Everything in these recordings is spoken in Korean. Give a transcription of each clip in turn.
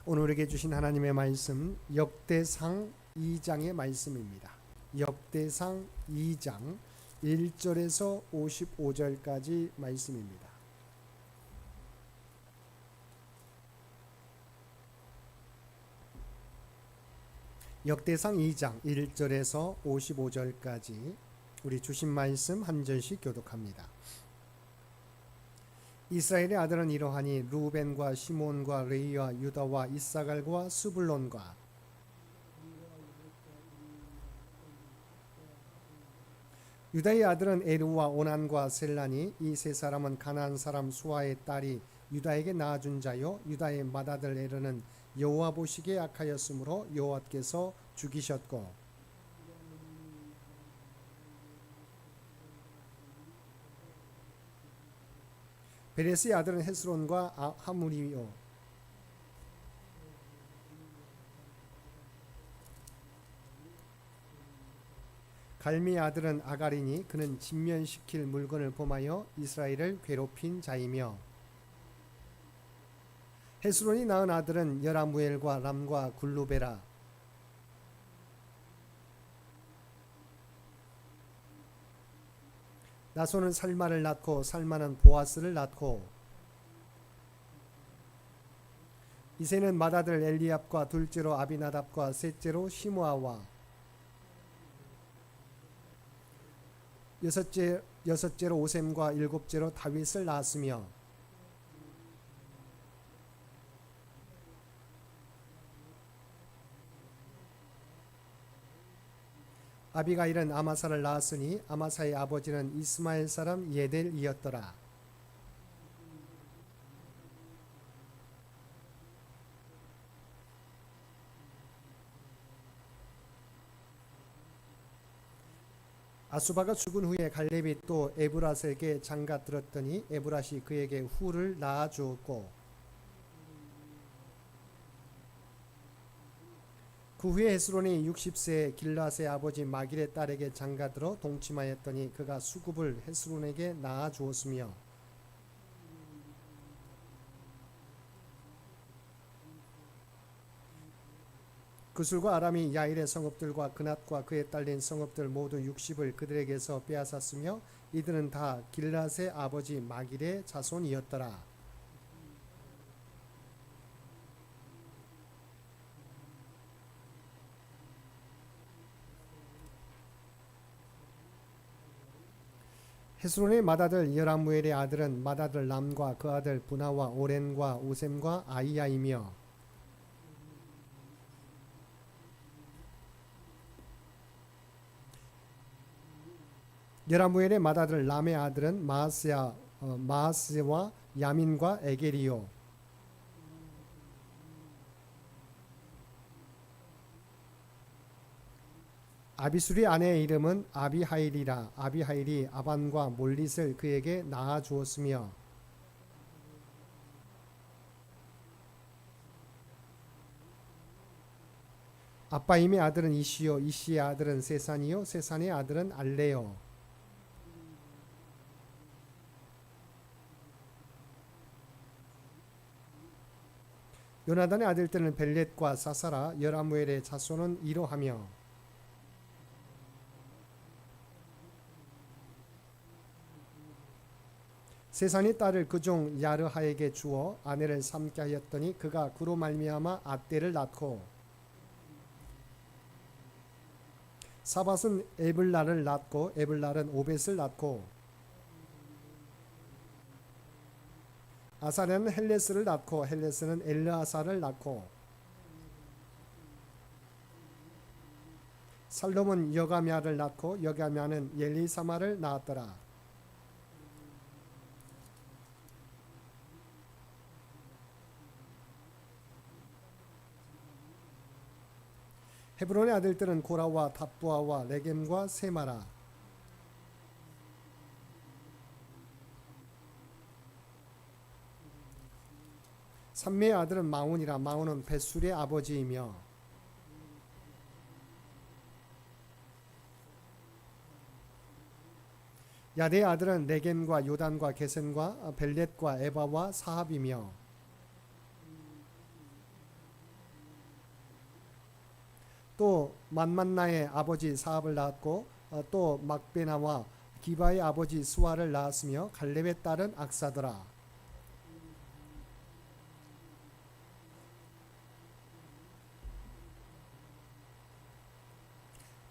오늘 우리에게 주신 하나님의 말씀 역대상 2장의 말씀입니다. 역대상 2장 1절에서 55절까지 말씀입니다. 역대상 2장 1절에서 55절까지 우리 주신 말씀 한 절씩 교독합니다. 이스라엘의 아들은 이러하니 루벤과 시몬과 레위와 유다와 이사갈과 스불론과 유다의 아들은 에르와 오난과 셀라니 이 세 사람은 가나안 사람 수아의 딸이 유다에게 낳아준 자요 유다의 맏아들 에르는 여호와 보시기에 악하였으므로 여호와께서 죽이셨고 베레스의 아들은 헤스론과 하물이요 갈미의 아들은 아가리니 그는 진면시킬 물건을 범하여 이스라엘을 괴롭힌 자이며 헤스론이 낳은 아들은 여라무엘과 람과 굴루베라 나손은 살마를 낳고 살마는 보아스를 낳고 이새는 맏아들 엘리압과 둘째로 아비나답과 셋째로 시므아와 여섯째로 오셈과 일곱째로 다윗을 낳았으며 아비가일은 아마사를 낳았으니 아마사의 아버지는 이스마엘 사람 예델이었더라. 아수바가 죽은 후에 갈렙이 또 에브랏에게 장가 들었더니 에브랏이 그에게 후를 낳아 주었고 그 후에 헤스론이 60세에 길앗의 아버지 마길의 딸에게 장가들어 동침하였더니 그가 수굽을 헤스론에게 낳아 주었으며 그술과 아람이 야일의 성읍들과 그낫과 그에 딸린 성읍들 모두 60을 그들에게서 빼앗았으며 이들은 다 길앗의 아버지 마길의 자손이었더라. 헤스론의 맏아들 여라무엘의 아들은 맏아들 람과 그 아들 분하와 오렌과 오셈과 아이야이며 여라무엘의 맏아들 람의 아들은 마아스와 야민과 에게리요 아비술의 아내의 이름은 아비하일이라. 아비하일이 아반과 몰릿을 그에게 낳아 주었으며 아빠임의 아들은 이시요 이시의 아들은 세산이요 세산의 아들은 알레요 요나단의 아들들은 벨렛과 사사라. 여라무엘의 자손은 이러하며 세산이 딸을 그종 야르하에게 주어 아내를 삼게 하였더니 그가 그로 말미암아 앗대를 낳고 사밧은 에블랄을 낳고 에블랄은 오벳을 낳고 아사랴는 헬레스를 낳고 헬레스는 엘르아사를 낳고 살롬은 여가미아를 낳고 여가미아는 엘리사마를 낳았더라. 헤브론의 아들들은 고라와 답부아와 레겜과 세마라. 삼매의 아들은 마운이라. 마운은 벳술의 아버지이며 야대의 아들은 레겜과 요단과 게셈과 벨렛과 에바와 사합이며 또 만만나의 아버지 사압을 낳았고 또 막베나와 기바의 아버지 수아를 낳았으며 갈렙의 딸은 악사더라.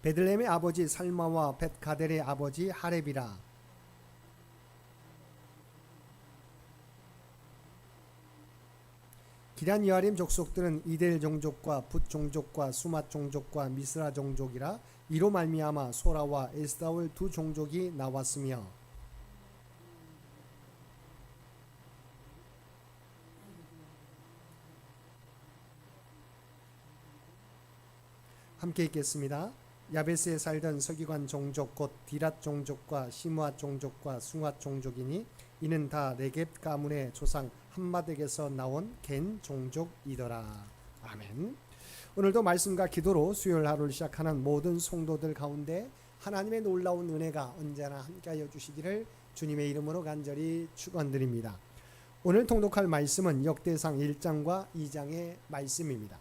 베들레헴의 아버지 살마와 벳가델의 아버지 하렙이라. 기란 여아림 족속들은 이델 종족과 붓 종족과 수맛 종족과 미스라 종족이라. 이로 말미암아 소라와 에스다올 두 종족이 나왔으며 함께 읽겠습니다. 야베스에 살던 서기관 종족 곧 디랏 종족과 시므앗 종족과 숭앗 종족이니 이는 다 네겝 가문의 조상 함맛에게서 나온 겐 종족이더라. 아멘. 오늘도 말씀과 기도로 수요일 하루를 시작하는 모든 성도들 가운데 하나님의 놀라운 은혜가 언제나 함께하여 주시기를 주님의 이름으로 간절히 축원드립니다. 오늘 통독할 말씀은 역대상 1장과 2장의 말씀입니다.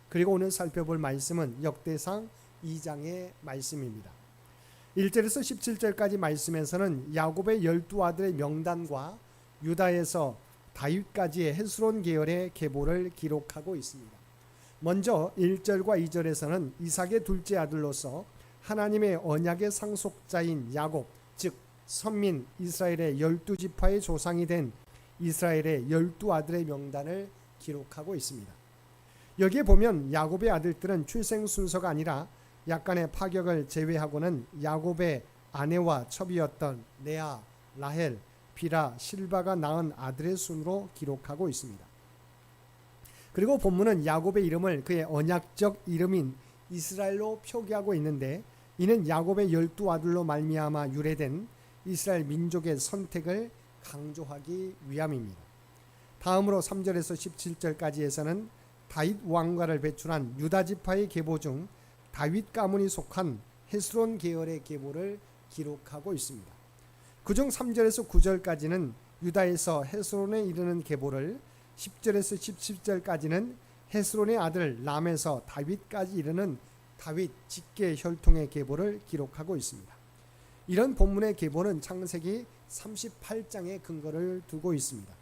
그리고 오늘 살펴볼 말씀은 역대상 2장의 말씀입니다. 1절에서 17절까지 말씀에서는 야곱의 12아들의 명단과 유다에서 다윗까지의 헤스론 계열의 계보를 기록하고 있습니다. 먼저 1절과 2절에서는 이삭의 둘째 아들로서 하나님의 언약의 상속자인 야곱, 즉 선민 이스라엘의 12지파의 조상이 된 이스라엘의 12아들의 명단을 기록하고 있습니다. 여기에 보면 야곱의 아들들은 출생 순서가 아니라 약간의 파격을 제외하고는 야곱의 아내와 첩이었던 레아, 라헬, 비라, 실바가 낳은 아들의 순으로 기록하고 있습니다. 그리고 본문은 야곱의 이름을 그의 언약적 이름인 이스라엘로 표기하고 있는데 이는 야곱의 12아들로 말미암아 유래된 이스라엘 민족의 선택을 강조하기 위함입니다. 다음으로 3절에서 17절까지에서는 다윗 왕가를 배출한 유다 지파의 계보 중 다윗 가문이 속한 헤스론 계열의 계보를 기록하고 있습니다. 그중 3절에서 9절까지는 유다에서 헤스론에 이르는 계보를 10절에서 17절까지는 헤스론의 아들 람에서 다윗까지 이르는 다윗 직계 혈통의 계보를 기록하고 있습니다. 이런 본문의 계보는 창세기 38장에 근거를 두고 있습니다.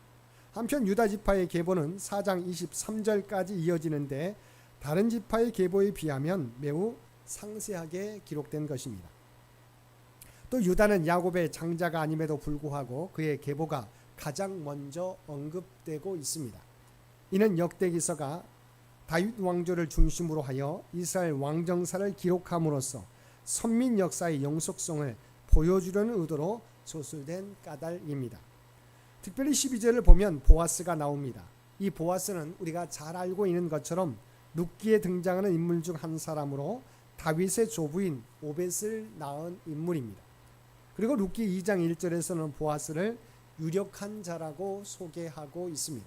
한편 유다 지파의 계보는 4장 23절까지 이어지는데 다른 지파의 계보에 비하면 매우 상세하게 기록된 것입니다. 또 유다는 야곱의 장자가 아님에도 불구하고 그의 계보가 가장 먼저 언급되고 있습니다. 이는 역대기서가 다윗 왕조를 중심으로 하여 이스라엘 왕정사를 기록함으로써 선민 역사의 영속성을 보여주려는 의도로 소술된 까닭입니다. 특별히 12절을 보면 보아스가 나옵니다. 이 보아스는 우리가 잘 알고 있는 것처럼 룻기에 등장하는 인물 중 한 사람으로 다윗의 조부인 오벳을 낳은 인물입니다. 그리고 룻기 2장 1절에서는 보아스를 유력한 자라고 소개하고 있습니다.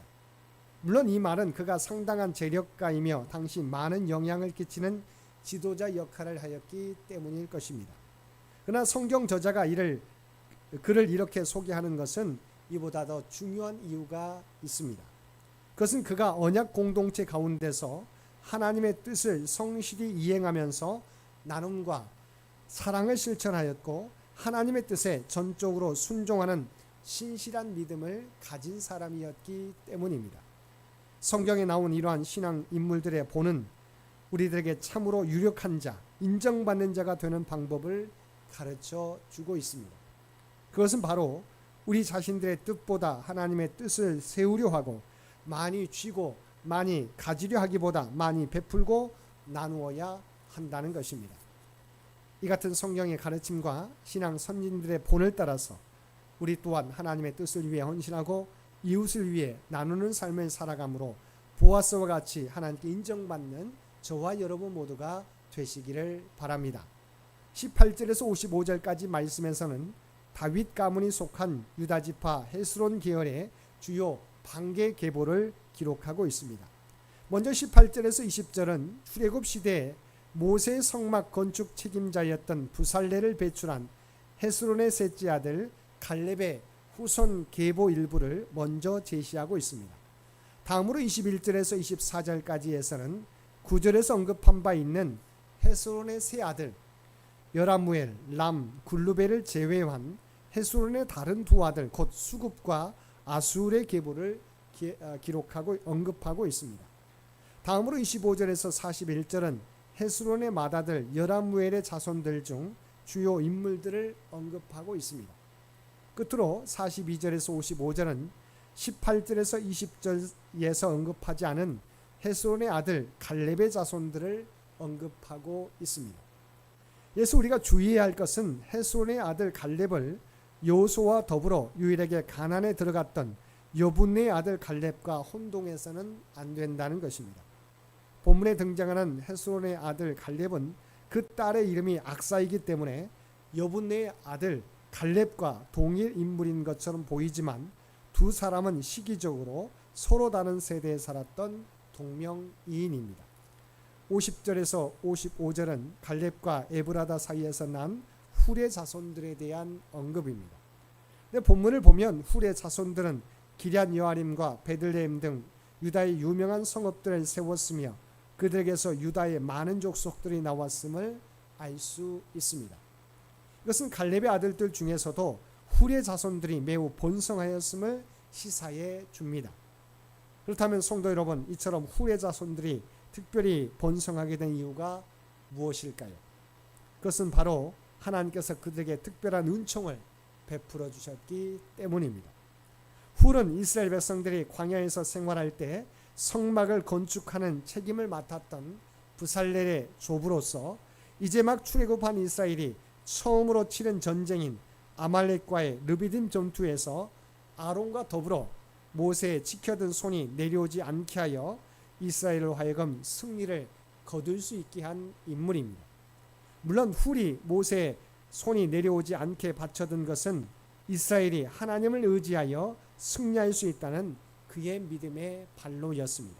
물론 이 말은 그가 상당한 재력가이며 당시 많은 영향을 끼치는 지도자 역할을 하였기 때문일 것입니다. 그러나 성경 저자가 그를 이렇게 소개하는 것은 이보다 더 중요한 이유가 있습니다. 그것은 그가 언약 공동체 가운데서 하나님의 뜻을 성실히 이행하면서 나눔과 사랑을 실천하였고 하나님의 뜻에 전적으로 순종하는 신실한 믿음을 가진 사람이었기 때문입니다. 성경에 나온 이러한 신앙 인물들의 본은 우리들에게 참으로 유력한 자, 인정받는 자가 되는 방법을 가르쳐 주고 있습니다. 그것은 바로 우리 자신들의 뜻보다 하나님의 뜻을 세우려 하고 많이 쥐고 많이 가지려 하기보다 많이 베풀고 나누어야 한다는 것입니다. 이 같은 성경의 가르침과 신앙 선진들의 본을 따라서 우리 또한 하나님의 뜻을 위해 헌신하고 이웃을 위해 나누는 삶을 살아가므로 보아스와 같이 하나님께 인정받는 저와 여러분 모두가 되시기를 바랍니다. 18절에서 55절까지 말씀에서는 다윗 가문이 속한 유다지파 헤스론 계열의 주요 반개 계보를 기록하고 있습니다. 먼저 18절에서 20절은 출애굽 시대에 모세의 성막 건축 책임자였던 부살레를 배출한 헤스론의 셋째 아들 갈렙의 후손 계보 일부를 먼저 제시하고 있습니다. 다음으로 21절에서 24절까지에서는 9절에서 언급한 바 있는 헤스론의 세 아들 여라무엘, 람, 굴루벨을 제외한 헤스론의 다른 두 아들 곧 수굽과 아술의 계보를 기록하고 언급하고 있습니다. 다음으로 25절에서 41절은 헤스론의 맏아들 여라무엘의 자손들 중 주요 인물들을 언급하고 있습니다. 끝으로 42절에서 55절은 18절에서 20절에서 언급하지 않은 헤스론의 아들 갈렙의 자손들을 언급하고 있습니다. 그래서 우리가 주의해야 할 것은 헤스론의 아들 갈렙을 여호수아와 더불어 유일하게 가나안에 들어갔던 여분네의 아들 갈렙과 혼동해서는 안 된다는 것입니다. 본문에 등장하는 헤스론의 아들 갈렙은 그 딸의 이름이 악사이기 때문에 여분네의 아들 갈렙과 동일 인물인 것처럼 보이지만 두 사람은 시기적으로 서로 다른 세대에 살았던 동명이인입니다. 50절에서 55절은 갈렙과 에브라다 사이에서 난 훌의 자손들에 대한 언급입니다. 근데 본문을 보면 훌의 자손들은 기럇 여아림과 베들레헴 등 유다의 유명한 성읍들을 세웠으며 그들에게서 유다의 많은 족속들이 나왔음을 알 수 있습니다. 이것은 갈렙의 아들들 중에서도 훌의 자손들이 매우 번성하였음을 시사해 줍니다. 그렇다면 성도 여러분, 이처럼 훌의 자손들이 특별히 번성하게 된 이유가 무엇일까요? 그것은 바로 하나님께서 그들에게 특별한 은총을 베풀어 주셨기 때문입니다. 훌은 이스라엘 백성들이 광야에서 생활할 때 성막을 건축하는 책임을 맡았던 부살렐의 조부로서 이제 막 출애굽한 이스라엘이 처음으로 치른 전쟁인 아말렉과의 르비딤 전투에서 아론과 더불어 모세의 지켜든 손이 내려오지 않게 하여 이스라엘로 하여금 승리를 거둘 수 있게 한 인물입니다. 물론 훌이 모세의 손이 내려오지 않게 받쳐든 것은 이스라엘이 하나님을 의지하여 승리할 수 있다는 그의 믿음의 발로였습니다.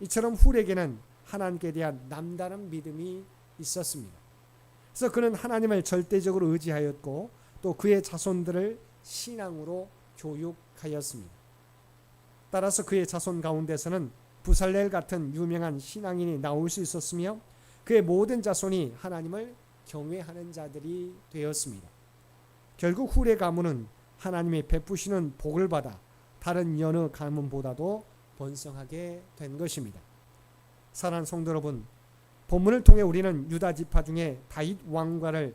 이처럼 훌에게는 하나님께 대한 남다른 믿음이 있었습니다. 그래서 그는 하나님을 절대적으로 의지하였고 또 그의 자손들을 신앙으로 교육하였습니다. 따라서 그의 자손 가운데서는 부살렐 같은 유명한 신앙인이 나올 수 있었으며 그의 모든 자손이 하나님을 경외하는 자들이 되었습니다. 결국 훌의 가문은 하나님이 베푸시는 복을 받아 다른 여느 가문보다도 번성하게 된 것입니다. 사랑하는 성도 여러분, 본문을 통해 우리는 유다 지파 중에 다윗 왕과를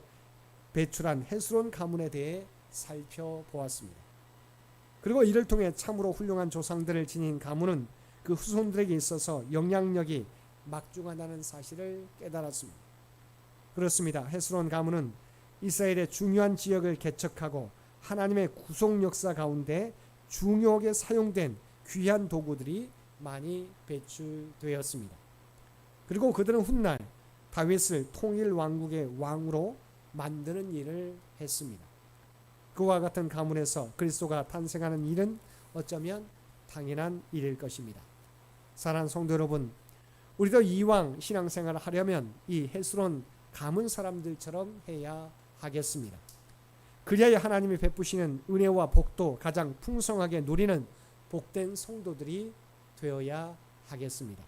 배출한 헤스론 가문에 대해 살펴보았습니다. 그리고 이를 통해 참으로 훌륭한 조상들을 지닌 가문은 그 후손들에게 있어서 영향력이 막중하다는 사실을 깨달았습니다. 그렇습니다. 헤스론 가문은 이스라엘의 중요한 지역을 개척하고 하나님의 구속 역사 가운데 중요하게 사용된 귀한 도구들이 많이 배출되었습니다. 그리고 그들은 훗날 다윗을 통일 왕국의 왕으로 만드는 일을 했습니다. 그와 같은 가문에서 그리스도가 탄생하는 일은 어쩌면 당연한 일일 것입니다. 사랑하는 성도 여러분, 우리도 이왕 신앙생활을 하려면 이 헤스론 가문 사람들처럼 해야 하겠습니다. 그리하여 하나님이 베푸시는 은혜와 복도 가장 풍성하게 누리는 복된 성도들이 되어야 하겠습니다.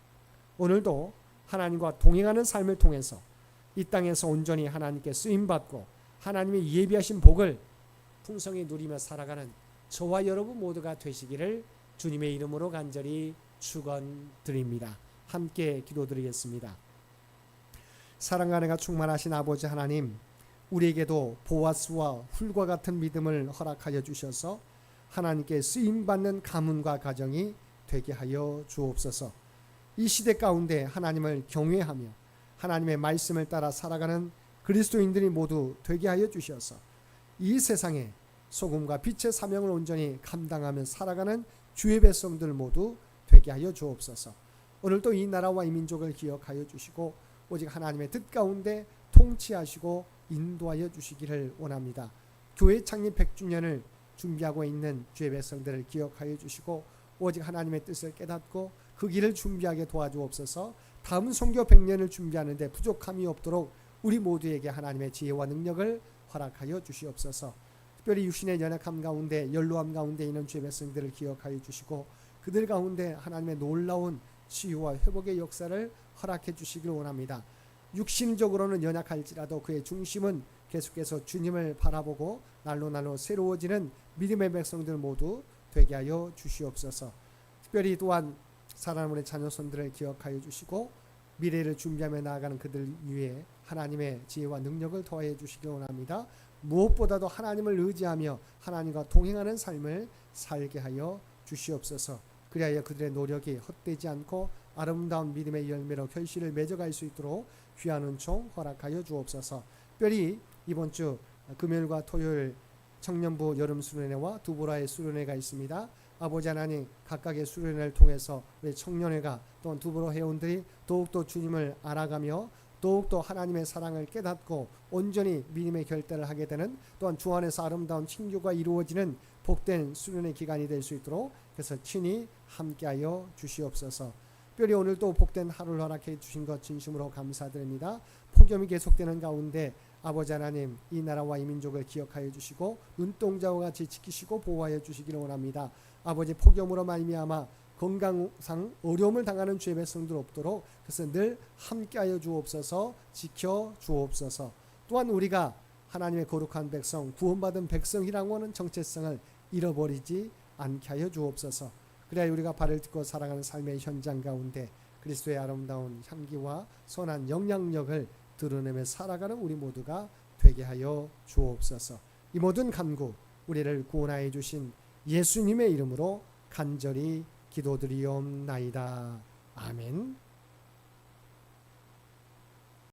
오늘도 하나님과 동행하는 삶을 통해서 이 땅에서 온전히 하나님께 쓰임받고 하나님이 예비하신 복을 풍성히 누리며 살아가는 저와 여러분 모두가 되시기를 주님의 이름으로 간절히 축원드립니다. 함께 기도드리겠습니다. 사랑과 은혜가 충만하신 아버지 하나님, 우리에게도 보아스와 훌과 같은 믿음을 허락하여 주셔서 하나님께 쓰임받는 가문과 가정이 되게 하여 주옵소서. 이 시대 가운데 하나님을 경외하며 하나님의 말씀을 따라 살아가는 그리스도인들이 모두 되게 하여 주셔서 이 세상에 소금과 빛의 사명을 온전히 감당하며 살아가는 주의 백성들 모두 되게 하여 주옵소서. 오늘도 이 나라와 이 민족을 기억하여 주시고 오직 하나님의 뜻 가운데 통치하시고 인도하여 주시기를 원합니다. 교회 창립 100주년을 준비하고 있는 주의 백성들을 기억하여 주시고 오직 하나님의 뜻을 깨닫고 그 길을 준비하게 도와주옵소서. 다음 선교 100년을 준비하는데 부족함이 없도록 우리 모두에게 하나님의 지혜와 능력을 허락하여 주시옵소서. 특별히 육신의 연약함 가운데 연로함 가운데 있는 주의 백성들을 기억하여 주시고 그들 가운데 하나님의 놀라운 치유와 회복의 역사를 허락해 주시길 원합니다. 육신적으로는 연약할지라도 그의 중심은 계속해서 주님을 바라보고 날로 새로워지는 믿음의 백성들 모두 되게 하여 주시옵소서. 특별히 또한 사랑하는 자녀손들을 기억하여 주시고 미래를 준비하며 나아가는 그들 위해 하나님의 지혜와 능력을 더하여 주시기 원합니다. 무엇보다도 하나님을 의지하며 하나님과 동행하는 삶을 살게 하여 주시옵소서. 그리하여 그들의 노력이 헛되지 않고 아름다운 믿음의 열매로 결실을 맺어갈 수 있도록 귀한 은총 허락하여 주옵소서. 특별히 이번 주 금요일과 토요일 청년부 여름 수련회와 두보라의 수련회가 있습니다. 아버지 하나님, 각각의 수련회를 통해서 우리 청년회가 또한 두보라 회원들이 더욱더 주님을 알아가며 더욱더 하나님의 사랑을 깨닫고 온전히 믿음의 결단을 하게 되는, 또한 주 안에서 아름다운 친교가 이루어지는 복된 수련의 기간이 될 수 있도록 그래서 친히 함께하여 주시옵소서. 특별히 오늘 또 복된 하루를 허락해 주신 것 진심으로 감사드립니다. 폭염이 계속되는 가운데 아버지 하나님, 이 나라와 이 민족을 기억하여 주시고 눈동자와 같이 지키시고 보호하여 주시기를 원합니다. 아버지, 폭염으로 말미암아 건강상 어려움을 당하는 주의 백성들 없도록 그래서 늘 함께하여 주옵소서. 지켜 주옵소서. 또한 우리가 하나님의 거룩한 백성, 구원받은 백성이라고 하는 정체성을 잃어버리지 않게 하여 주옵소서. 그래야 우리가 발을 딛고 살아가는 삶의 현장 가운데 그리스도의 아름다운 향기와 선한 영향력을 드러내며 살아가는 우리 모두가 되게 하여 주옵소서. 이 모든 간구 우리를 구원하여 주신 예수님의 이름으로 간절히 기도드리옵나이다. 아멘.